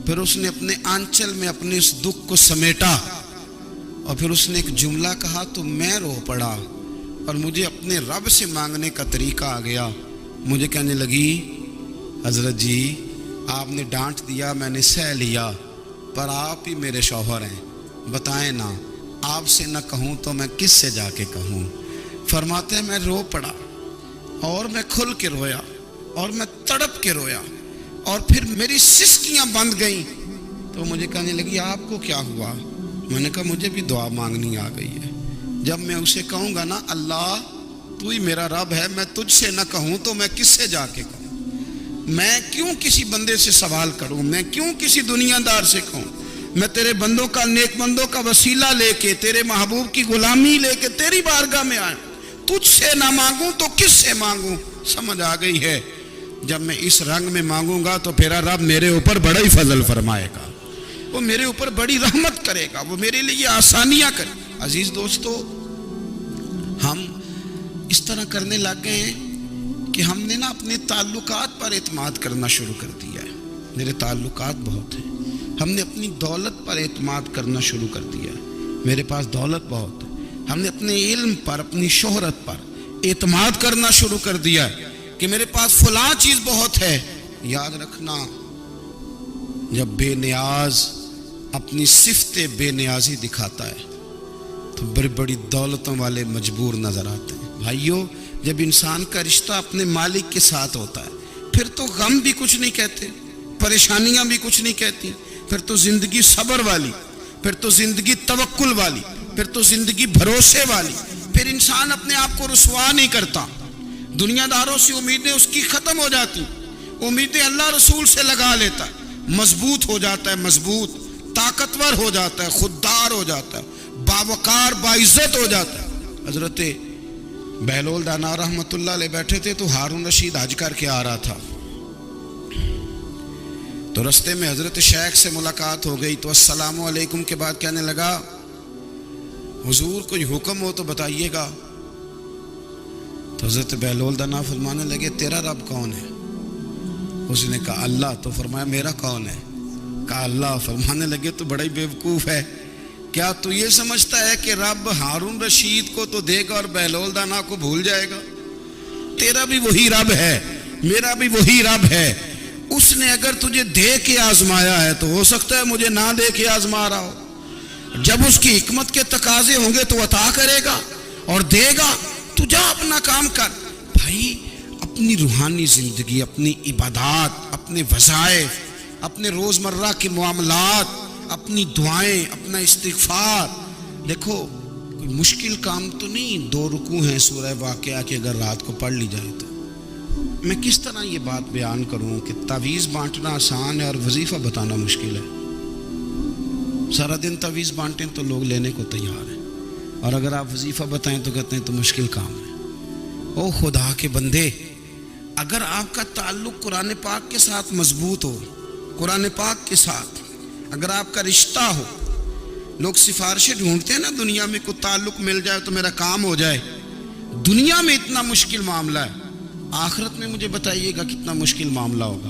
پھر اس نے اپنے آنچل میں اپنے اس دکھ کو سمیٹا, اور پھر اس نے ایک جملہ کہا تو میں رو پڑا, اور مجھے اپنے رب سے مانگنے کا طریقہ آ گیا. مجھے کہنے لگی حضرت جی آپ نے ڈانٹ دیا, میں نے سہ لیا, پر آپ ہی میرے شوہر ہیں, بتائیں نا آپ سے نہ کہوں تو میں کس سے جا کے کہوں. فرماتے ہیں میں رو پڑا, اور میں کھل کے رویا, اور میں تڑپ کے رویا, اور پھر میری سسکیاں بند گئیں. تو مجھے کہنے لگی آپ کو کیا ہوا؟ میں نے کہا مجھے بھی دعا مانگنی آ گئی ہے. جب میں اسے کہوں گا نا اللہ تو ہی میرا رب ہے, میں تجھ سے نہ کہوں تو میں کس سے جا کے کہوں, میں کیوں کسی بندے سے سوال کروں, میں کیوں کسی دنیا دار سے کہوں, میں تیرے بندوں کا, نیک بندوں کا وسیلہ لے کے, تیرے محبوب کی غلامی لے کے تیری بارگاہ میں آئیں, تجھ سے نہ مانگوں تو کس سے مانگوں. سمجھ آ گئی ہے, جب میں اس رنگ میں مانگوں گا تو پھر رب میرے اوپر بڑا ہی فضل فرمائے گا. وہ میرے اوپر بڑی رحمت کرے گا, وہ میرے لیے آسانیاں کرے. عزیز دوستو, ہم اس طرح کرنے لگ گئے ہیں کہ ہم نے نا اپنے تعلقات پر اعتماد کرنا شروع کر دیا ہے. میرے تعلقات بہت ہیں. ہم نے اپنی دولت پر اعتماد کرنا شروع کر دیا ہے. میرے پاس دولت بہت ہے. ہم نے اپنے علم پر, اپنی شہرت پر اعتماد کرنا شروع کر دیا ہے کہ میرے پاس فلاں چیز بہت ہے. یاد رکھنا, جب بے نیاز اپنی صفت بے نیازی دکھاتا ہے تو بڑی بڑی دولتوں والے مجبور نظر آتے ہیں. بھائیو, جب انسان کا رشتہ اپنے مالک کے ساتھ ہوتا ہے پھر تو غم بھی کچھ نہیں کہتے, پریشانیاں بھی کچھ نہیں کہتی, پھر تو زندگی صبر والی, پھر تو زندگی توکل والی, پھر تو زندگی بھروسے والی. پھر انسان اپنے آپ کو رسوا نہیں کرتا. دنیا داروں سے امیدیں اس کی ختم ہو جاتی, امیدیں اللہ رسول سے لگا لیتا ہے, مضبوط ہو جاتا ہے, مضبوط, طاقتور ہو جاتا ہے, خوددار ہو جاتا ہے, باوقار باعزت ہو جاتا ہے. حضرت بہلول دانا رحمت اللہ علیہ بیٹھے تھے تو ہارون رشید حج کر کے آ رہا تھا. تو رستے میں حضرت شیخ سے ملاقات ہو گئی تو السلام علیکم کے بعد کہنے لگا, حضور کوئی حکم ہو تو بتائیے گا. تو حضرت بہلول دانا فرمانے لگے, تیرا رب کون ہے؟ اس نے کہا اللہ. تو فرمایا میرا کون ہے؟ کہا اللہ. فرمانے لگے تو بڑا ہی بیوقوف ہے, کیا تو یہ سمجھتا ہے کہ رب ہارون رشید کو تو دے گا اور بہلول دانا کو بھول جائے گا؟ تیرا بھی وہی رب ہے, میرا بھی وہی رب ہے. اس نے اگر تجھے دے کے آزمایا ہے تو ہو سکتا ہے مجھے نہ دے کے آزما رہا ہو. جب اس کی حکمت کے تقاضے ہوں گے تو عطا کرے گا اور دے گا. تو جا اپنا کام کر. بھائی, اپنی روحانی زندگی, اپنی عبادات, اپنے وظائف, اپنے روزمرہ کے معاملات, اپنی دعائیں, اپنا استغفار. دیکھو کوئی مشکل کام تو نہیں, 2 رکوع ہیں سورہ واقعہ کہ اگر رات کو پڑھ لی جائے تو. میں کس طرح یہ بات بیان کروں کہ تعویذ بانٹنا آسان ہے اور وظیفہ بتانا مشکل ہے. سارا دن تعویذ بانٹیں تو لوگ لینے کو تیار ہیں, اور اگر آپ وظیفہ بتائیں تو کہتے ہیں تو مشکل کام ہے. او خدا کے بندے, اگر آپ کا تعلق قرآن پاک کے ساتھ مضبوط ہو, قرآن پاک کے ساتھ اگر آپ کا رشتہ ہو, لوگ سفارشیں ڈھونڈتے ہیں نا دنیا میں, کوئی تعلق مل جائے تو میرا کام ہو جائے. دنیا میں اتنا مشکل معاملہ ہے, آخرت میں مجھے بتائیے گا کتنا مشکل معاملہ ہوگا.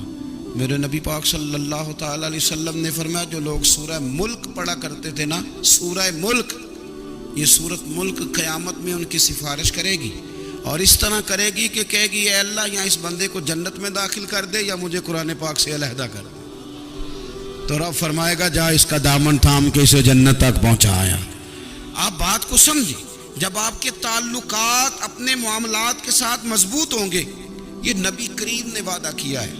میرے نبی پاک صلی اللہ تعالی علیہ وسلم نے فرمایا, جو لوگ سورہ ملک پڑھا کرتے تھے نا, سورہ ملک, یہ سورت ملک قیامت میں ان کی سفارش کرے گی, اور اس طرح کرے گی کہ کہے گی اے اللہ یا اس بندے کو جنت میں داخل کر دے یا مجھے قرآن پاک سے علیحدہ کر دے. تو رب فرمائے گا جا اس کا دامن تھام کے اسے جنت تک پہنچایا. آپ بات کو سمجھیں, جب آپ کے تعلقات اپنے معاملات کے ساتھ مضبوط ہوں گے, یہ نبی کریم نے وعدہ کیا ہے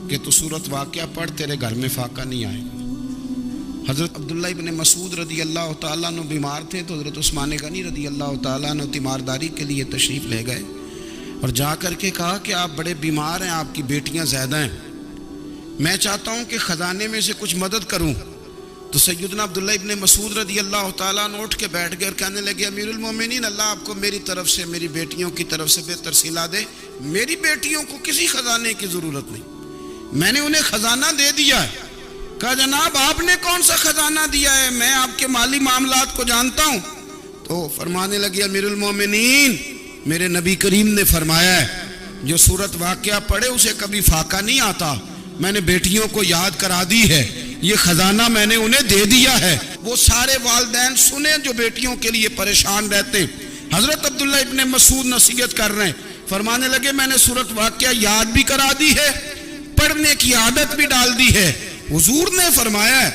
کہ تو سورت واقعہ پڑھ, تیرے گھر میں فاقہ نہیں آئے گا. حضرت عبداللہ ابن مسعود رضی اللہ تعالیٰ عنہ بیمار تھے تو حضرت عثمان غنی رضی اللہ تعالیٰ عنہ تیمارداری کے لیے تشریف لے گئے اور جا کر کے کہا کہ آپ بڑے بیمار ہیں, آپ کی بیٹیاں زیادہ ہیں, میں چاہتا ہوں کہ خزانے میں سے کچھ مدد کروں. تو سیدنا عبداللہ ابن مسعود رضی اللہ تعالیٰ عنہ اٹھ کے بیٹھ گئے اور کہنے لگے, امیر المومنین, اللہ آپ کو میری طرف سے, میری بیٹیوں کی طرف سے بہتر صلہ دے. میری بیٹیوں کو کسی خزانے کی ضرورت نہیں, میں نے انہیں خزانہ دے دیا ہے. کہا جناب آپ نے کون سا خزانہ دیا ہے, میں آپ کے مالی معاملات کو جانتا ہوں. تو فرمانے لگے, امیر المومنین, میرے نبی کریم نے فرمایا ہے جو سورت واقعہ پڑھے اسے کبھی فاقہ نہیں آتا. میں نے بیٹیوں کو یاد کرا دی ہے, یہ خزانہ میں نے انہیں دے دیا ہے. وہ سارے والدین سنیں جو بیٹیوں کے لیے پریشان رہتے ہیں. حضرت عبداللہ ابن مسعود نصیحت کر رہے ہیں, فرمانے لگے میں نے سورت واقعہ یاد بھی کرا دی ہے, پڑھنے کی عادت بھی ڈال دی ہے. حضور نے فرمایا ہے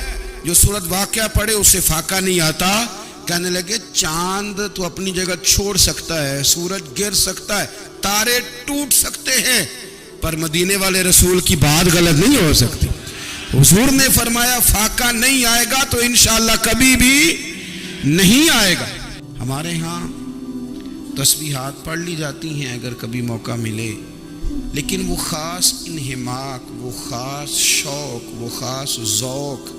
جو سورت واقعہ پڑھے اسے فاقہ نہیں آتا. کہنے لگے چاند تو اپنی جگہ چھوڑ سکتا ہے, سورج گر سکتا ہے, تارے ٹوٹ سکتے ہیں, پر مدینے والے رسول کی بات غلط نہیں ہو سکتی. حضور نے فرمایا فاقہ نہیں آئے گا تو انشاءاللہ کبھی بھی نہیں آئے گا. ہمارے ہاں تسبیحات پڑھ لی جاتی ہیں اگر کبھی موقع ملے, لیکن وہ خاص انہماک, وہ خاص شوق, وہ خاص ذوق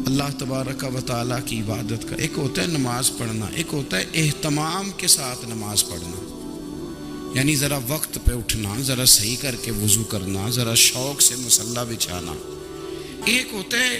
اللہ تبارک و تعالیٰ کی عبادت کا. ایک ہوتا ہے نماز پڑھنا, ایک ہوتا ہے اہتمام کے ساتھ نماز پڑھنا, یعنی ذرا وقت پہ اٹھنا, ذرا صحیح کر کے وضو کرنا, ذرا شوق سے مصلی بچھانا. ایک ہوتا ہے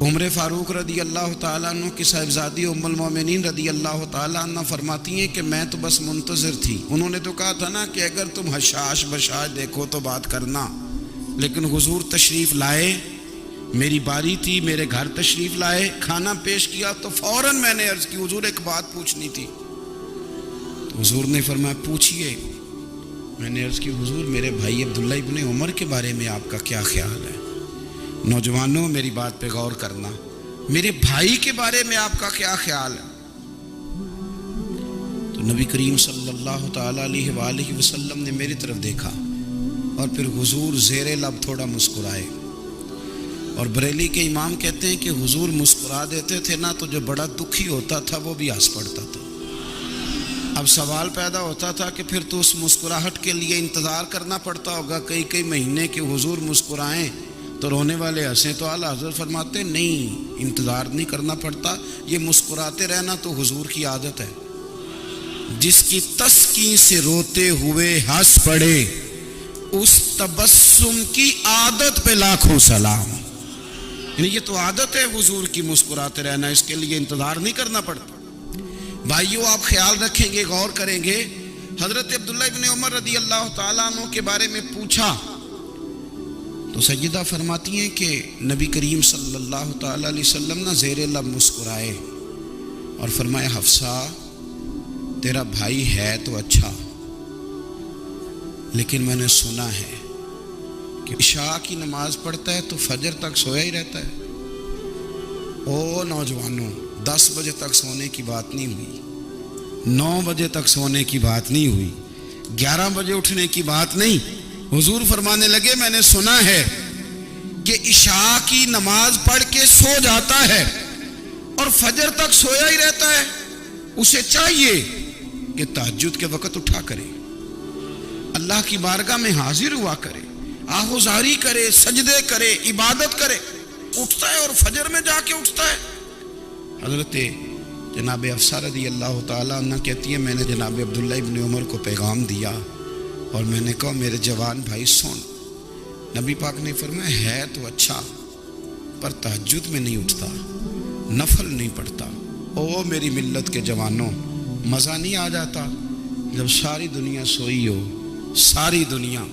عمر فاروق رضی اللہ تعالیٰ عنہ کی صاحبزادی ام المومنین رضی اللہ تعالیٰ عنہ فرماتی ہیں کہ میں تو بس منتظر تھی. انہوں نے تو کہا تھا نا کہ اگر تم حشاش بشاش دیکھو تو بات کرنا، لیکن حضور تشریف لائے، میری باری تھی، میرے گھر تشریف لائے، کھانا پیش کیا تو فوراً میں نے عرض کی حضور ایک بات پوچھنی تھی. تو حضور نے فرمایا پوچھئے. میں نے عرض کی حضور میرے بھائی عبداللہ ابن عمر کے بارے میں آپ کا کیا خیال ہے؟ نوجوانوں میری بات پہ غور کرنا، میرے بھائی کے بارے میں آپ کا کیا خیال ہے؟ تو نبی کریم صلی اللہ تعالیٰ علیہ وآلہ وسلم نے میری طرف دیکھا اور پھر حضور زیر لب تھوڑا مسکرائے. اور بریلی کے امام کہتے ہیں کہ حضور مسکرا دیتے تھے نا تو جو بڑا دکھی ہوتا تھا وہ بھی ہنس پڑتا تھا. اب سوال پیدا ہوتا تھا کہ پھر تو اس مسکراہٹ کے لیے انتظار کرنا پڑتا ہوگا کئی مہینے کہ حضور مسکرائیں تو رونے والے ہنسیں. تو اعلیٰ حضرت فرماتے نہیں، انتظار نہیں کرنا پڑتا، یہ مسکراتے رہنا تو حضور کی عادت ہے. جس کی تسکین سے روتے ہوئے ہنس پڑے اس تبسم کی عادت پہ لاکھوں سلام. یعنی یہ تو عادت ہے حضور کی مسکراتے رہنا، اس کے لیے انتظار نہیں کرنا پڑتا. بھائیو آپ خیال رکھیں گے، غور کریں گے. حضرت عبداللہ ابن عمر رضی اللہ تعالیٰ عنہ کے بارے میں پوچھا تو سیدہ فرماتی ہیں کہ نبی کریم صلی اللہ تعالیٰ علیہ وسلم نہ زیر لب مسکرائے اور فرمایا حفصہ تیرا بھائی ہے تو اچھا، لیکن میں نے سنا ہے کہ عشاء کی نماز پڑھتا ہے تو فجر تک سویا ہی رہتا ہے. او نوجوانوں 10 بجے تک سونے کی بات نہیں ہوئی، 9 بجے تک سونے کی بات نہیں ہوئی، 11 بجے اٹھنے کی بات نہیں. حضور فرمانے لگے میں نے سنا ہے کہ عشاء کی نماز پڑھ کے سو جاتا ہے اور فجر تک سویا ہی رہتا ہے، اسے چاہیے کہ تہجد کے وقت اٹھا کرے، اللہ کی بارگاہ میں حاضر ہوا کرے، آہوزاری کرے، سجدے کرے، عبادت کرے. اٹھتا ہے اور فجر میں جا کے اٹھتا ہے. حضرت جناب حفصہ رضی اللہ تعالیٰ عنہ کہتی ہے میں نے جناب عبداللہ ابن عمر کو پیغام دیا اور میں نے کہا میرے جوان بھائی سن. نبی پاک نے فرمایا ہے تو اچھا پر تہجد میں نہیں اٹھتا، نفل نہیں پڑھتا. او میری ملت کے جوانوں، مزہ نہیں آ جاتا جب ساری دنیا سوئی ہو، ساری دنیا،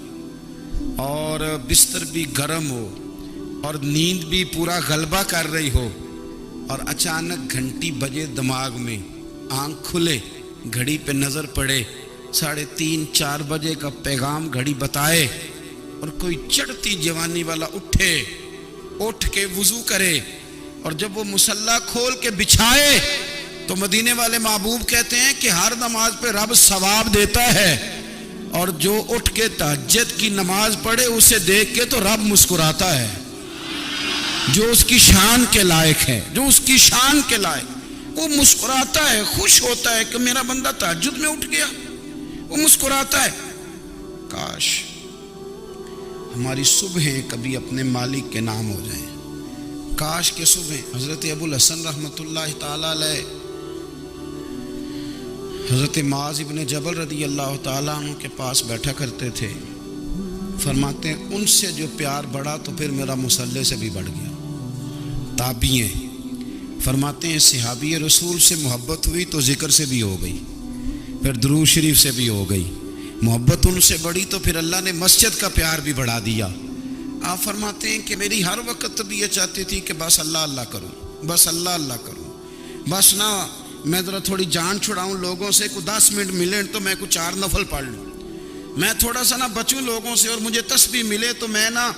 اور بستر بھی گرم ہو اور نیند بھی پورا غلبہ کر رہی ہو، اور اچانک گھنٹی بجے دماغ میں، آنکھ کھلے، گھڑی پہ نظر پڑے، 3:30 4 بجے کا پیغام گھڑی بتائے، اور کوئی چڑھتی جوانی والا اٹھ کے وضو کرے، اور جب وہ مصلی کھول کے بچھائے تو مدینے والے محبوب کہتے ہیں کہ ہر نماز پہ رب ثواب دیتا ہے، اور جو اٹھ کے تہجد کی نماز پڑھے اسے دیکھ کے تو رب مسکراتا ہے، جو اس کی شان کے لائق ہے، جو اس کی شان کے لائق، وہ مسکراتا ہے، خوش ہوتا ہے کہ میرا بندہ تہجد میں اٹھ گیا، وہ مسکراتا ہے. کاش ہماری صبحیں کبھی اپنے مالک کے نام ہو جائیں. کاش کے صبح حضرت ابو الحسن رحمۃ اللہ تعالی علیہ حضرت معاذ ابن جبل رضی اللہ تعالیٰ عنہ کے پاس بیٹھا کرتے تھے. فرماتے ہیں ان سے جو پیار بڑھا تو پھر میرا مصلی سے بھی بڑھ گیا. تابعین فرماتے ہیں صحابی رسول سے محبت ہوئی تو ذکر سے بھی ہو گئی، پھر درود شریف سے بھی ہو گئی. محبت ان سے بڑھی تو پھر اللہ نے مسجد کا پیار بھی بڑھا دیا. آپ فرماتے ہیں کہ میری ہر وقت بھی یہ چاہتی تھی کہ بس اللہ اللہ کروں، بس اللہ اللہ کروں، بس نہ میں ذرا تھوڑی جان چھڑاؤں لوگوں سے، کوئی 10 منٹ ملے تو میں کوئی 4 نفل پڑھ لوں، میں تھوڑا سا نہ بچوں لوگوں سے، اور مجھے تسبیح ملے تو میں نہ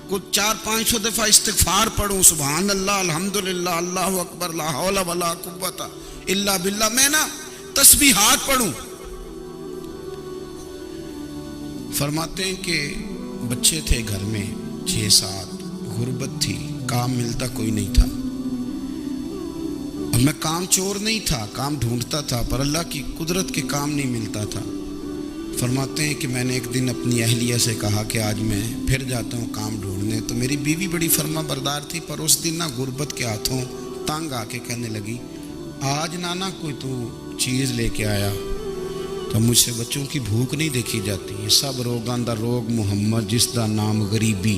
کچھ 400-500 دفعہ استغفار پڑھوں، سبحان اللہ، الحمدللہ، اللہ اکبر، لا حول ولا قوت الا باللہ، میں نہ تسبیحات پڑھوں. فرماتے ہیں کہ بچے تھے گھر میں 6-7، غربت تھی، کام ملتا کوئی نہیں تھا، اور میں کام چور نہیں تھا، کام ڈھونڈتا تھا، پر اللہ کی قدرت کے کام نہیں ملتا تھا. فرماتے ہیں کہ میں نے ایک دن اپنی اہلیہ سے کہا کہ آج میں پھر جاتا ہوں کام ڈھونڈنے. تو میری بیوی بڑی فرما بردار تھی، پر اس دن نہ غربت کے ہاتھوں تنگ آ کے کہنے لگی آج نانا کوئی تو چیز لے کے آیا. تو مجھ سے بچوں کی بھوک نہیں دیکھی جاتی ہے، سب روگاں دا روگ محمد جس دا نام غریبی.